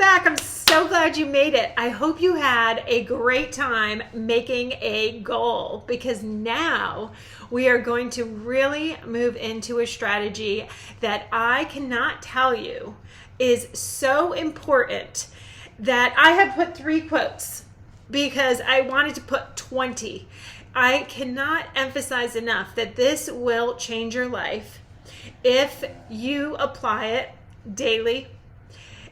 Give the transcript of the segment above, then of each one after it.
back. I'm so glad you made it. I hope you had a great time making a goal, because now we are going to really move into a strategy that I cannot tell you is so important that I have put 3 quotes because I wanted to put 20. I cannot emphasize enough that this will change your life if you apply it daily.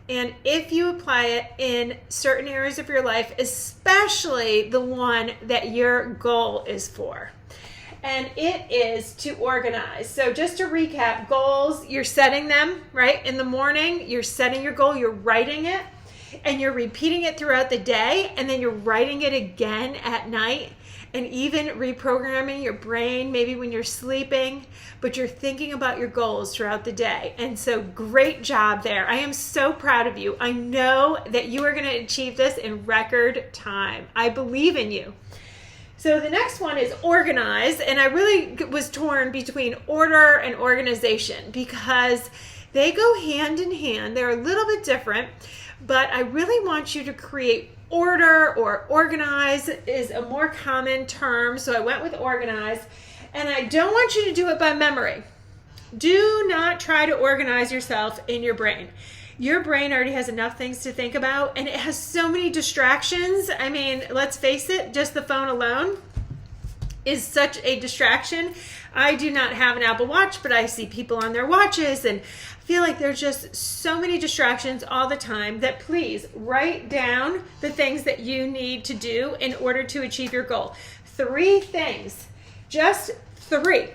And if you apply it in certain areas of your life, especially the one that your goal is for. And it is to organize. So just to recap, goals, you're setting them, right? In the morning, you're setting your goal, you're writing it, and you're repeating it throughout the day, and then you're writing it again at night. And even reprogramming your brain, maybe when you're sleeping, but you're thinking about your goals throughout the day. And so great job there. I am so proud of you. I know that you are going to achieve this in record time. I believe in you. So the next one is organize. And I really was torn between order and organization because they go hand in hand. They're a little bit different, but I really want you to create order, or organize is a more common term, so I went with organize. And I don't want you to do it by memory. Do not try to organize yourself in your brain. Your brain already has enough things to think about, and it has so many distractions. I mean, let's face it, just the phone alone is such a distraction. I do not have an Apple Watch, but I see people on their watches, and feel like there's just so many distractions all the time that please write down the things that you need to do in order to achieve your goal. 3 things, just 3.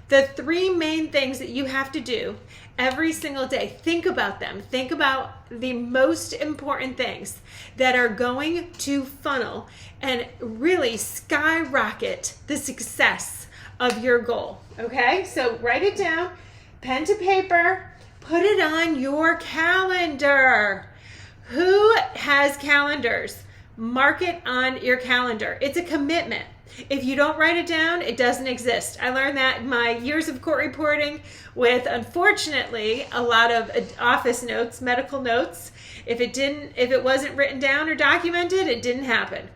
The 3 main things that you have to do every single day. Think about them. Think about the most important things that are going to funnel and really skyrocket the success of your goal. Okay, so write it down. Pen to paper, put it on your calendar. Who has calendars? Mark it on your calendar. It's a commitment. If you don't write it down, it doesn't exist. I learned that in my years of court reporting with, unfortunately, a lot of office notes, medical notes. If it wasn't written down or documented, it didn't happen.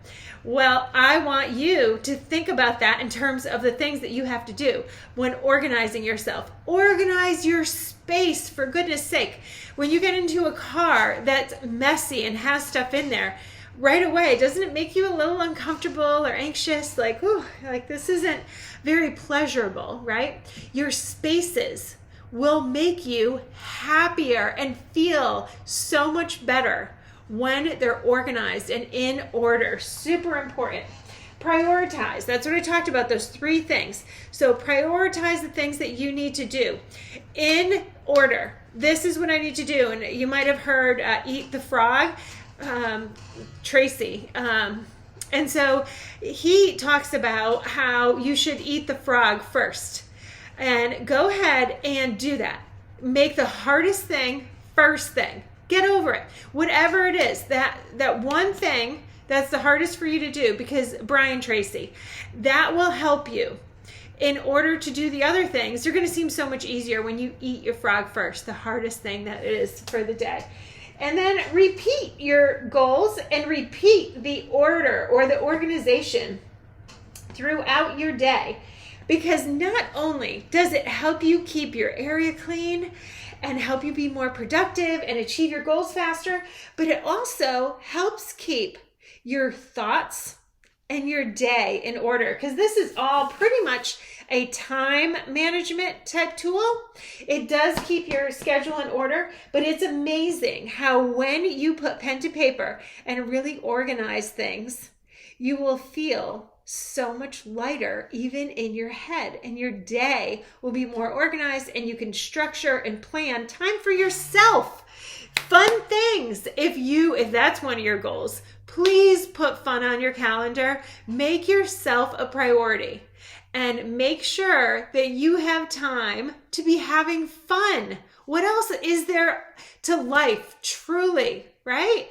Well, I want you to think about that in terms of the things that you have to do when organizing yourself. Organize your space, for goodness sake. When you get into a car that's messy and has stuff in there, right away, doesn't it make you a little uncomfortable or anxious? Like, ooh, like this isn't very pleasurable, right? Your spaces will make you happier and feel so much better when they're organized and in order. Super important. Prioritize. That's what I talked about, those 3 things. So prioritize the things that you need to do in order. This is what I need to do. And you might have heard Eat the Frog, Tracy. And so he talks about how you should eat the frog first. And go ahead and do that. Make the hardest thing first thing. Get over it. Whatever it is, that one thing that's the hardest for you to do, because Brian Tracy, that will help you in order to do the other things. They're going to seem so much easier when you eat your frog first, the hardest thing that it is for the day. And then repeat your goals and repeat the order or the organization throughout your day, because not only does it help you keep your area clean and help you be more productive and achieve your goals faster, but it also helps keep your thoughts and your day in order, because this is all pretty much a time management type tool. It does keep your schedule in order, but it's amazing how when you put pen to paper and really organize things, you will feel so much lighter even in your head, and your day will be more organized, and you can structure and plan time for yourself. Fun things. If that's one of your goals, please put fun on your calendar. Make yourself a priority and make sure that you have time to be having fun. What else is there to life, truly, right?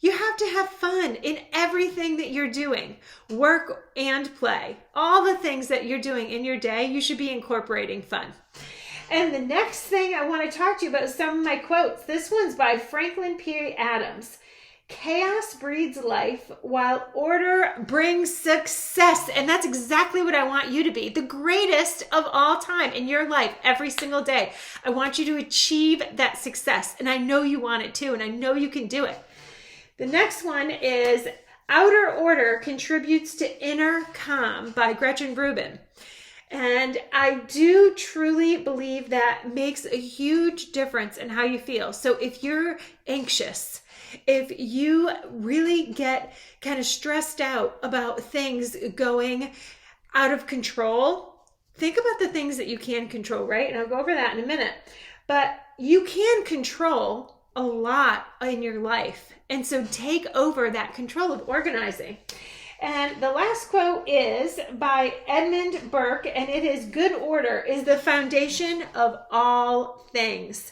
You have to have fun in everything that you're doing, work and play. All the things that you're doing in your day, you should be incorporating fun. And the next thing I want to talk to you about is some of my quotes. This one's by Franklin P. Adams. Chaos breeds life while order brings success. And that's exactly what I want you to be. The greatest of all time in your life every single day. I want you to achieve that success. And I know you want it too. And I know you can do it. The next one is Outer Order Contributes to Inner Calm by Gretchen Rubin. And I do truly believe that makes a huge difference in how you feel. So if you're anxious, if you really get kind of stressed out about things going out of control, think about the things that you can control, right? And I'll go over that in a minute. But you can control a lot in your life. And so take over that control of organizing. And the last quote is by Edmund Burke, and it is, good order is the foundation of all things.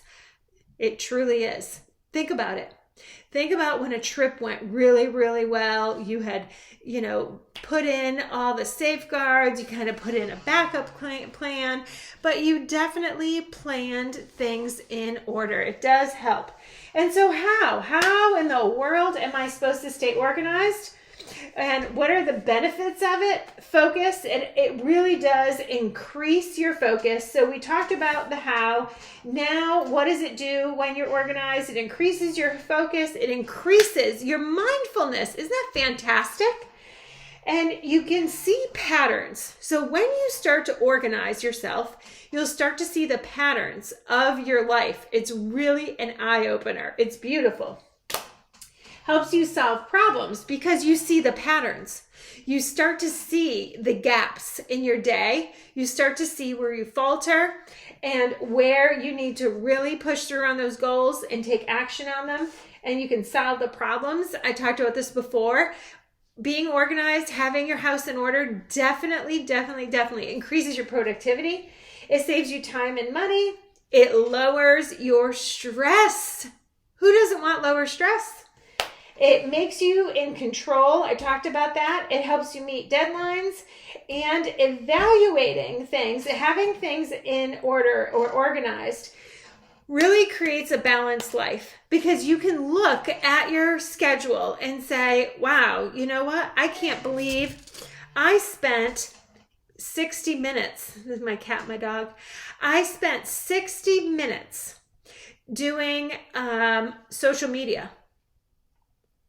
It truly is. Think about it. Think about when a trip went really, really well. You had, put in all the safeguards. You kind of put in a backup plan, but you definitely planned things in order. It does help. And so how in the world am I supposed to stay organized? And what are the benefits of it? Focus. It really does increase your focus. So we talked about the how. Now, what does it do when you're organized? It increases your focus. It increases your mindfulness. Isn't that fantastic? And you can see patterns. So when you start to organize yourself, you'll start to see the patterns of your life. It's really an eye-opener. It's beautiful. Helps you solve problems because you see the patterns. You start to see the gaps in your day. You start to see where you falter and where you need to really push through on those goals and take action on them. And you can solve the problems. I talked about this before. Being organized, having your house in order definitely increases your productivity. It saves you time and money. It lowers your stress. Who doesn't want lower stress? It makes you in control. I talked about that. It helps you meet deadlines, and evaluating things, having things in order or organized really creates a balanced life, because you can look at your schedule and say, wow, you know what? I can't believe I spent 60 minutes. This is my cat, my dog. I spent 60 minutes doing social media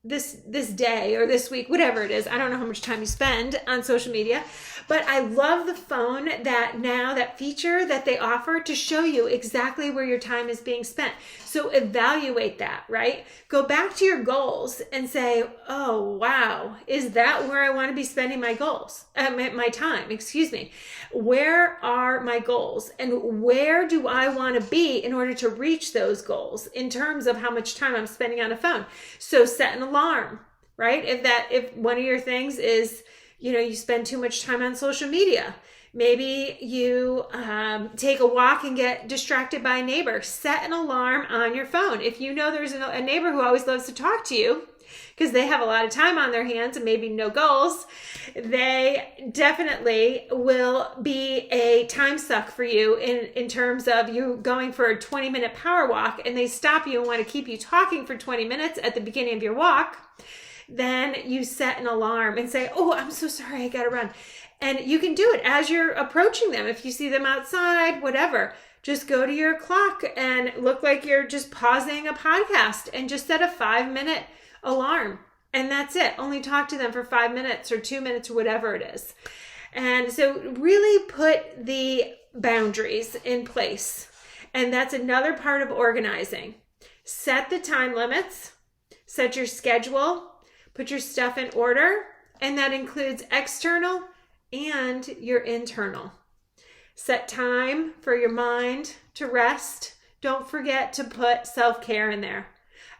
this day or this week, whatever it is. I don't know how much time you spend on social media, but I love the phone that feature that they offer to show you exactly where your time is being spent. So evaluate that, right? Go back to your goals and say, oh, wow, is that where I want to be spending my time, Where are my goals, and where do I want to be in order to reach those goals in terms of how much time I'm spending on a phone? So set an alarm, right? If one of your things is, you spend too much time on social media, maybe you take a walk and get distracted by a neighbor, set an alarm on your phone. If you know there's a neighbor who always loves to talk to you because they have a lot of time on their hands and maybe no goals, they definitely will be a time suck for you in terms of you going for a 20-minute power walk and they stop you and want to keep you talking for 20 minutes at the beginning of your walk. Then you set an alarm and say, oh, I'm so sorry, I gotta run. And you can do it as you're approaching them. If you see them outside, whatever, just go to your clock and look like you're just pausing a podcast and just set a 5-minute alarm. And that's it. Only talk to them for 5 minutes or 2 minutes or whatever it is. And so really put the boundaries in place. And that's another part of organizing. Set the time limits, set your schedule, put your stuff in order, and that includes external and your internal. Set time for your mind to rest. Don't forget to put self-care in there.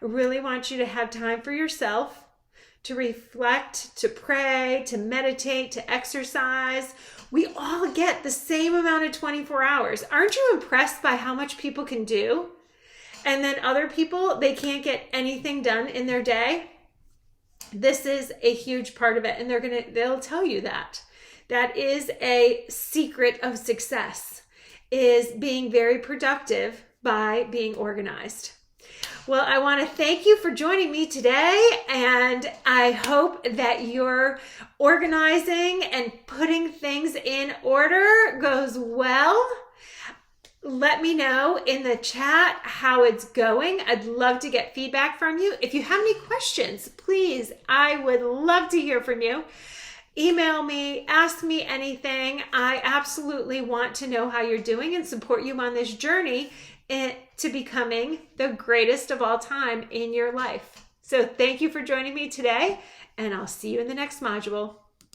I really want you to have time for yourself, to reflect, to pray, to meditate, to exercise. We all get the same amount of 24 hours. Aren't you impressed by how much people can do? And then other people, they can't get anything done in their day. This is a huge part of it, and they'll tell you that. That is a secret of success. is being very productive by being organized. Well, I want to thank you for joining me today, and I hope that your organizing and putting things in order goes well. Let me know in the chat how it's going. I'd love to get feedback from you. If you have any questions, please, I would love to hear from you. Email me, ask me anything. I absolutely want to know how you're doing and support you on this journey to becoming the greatest of all time in your life. So thank you for joining me today, and I'll see you in the next module.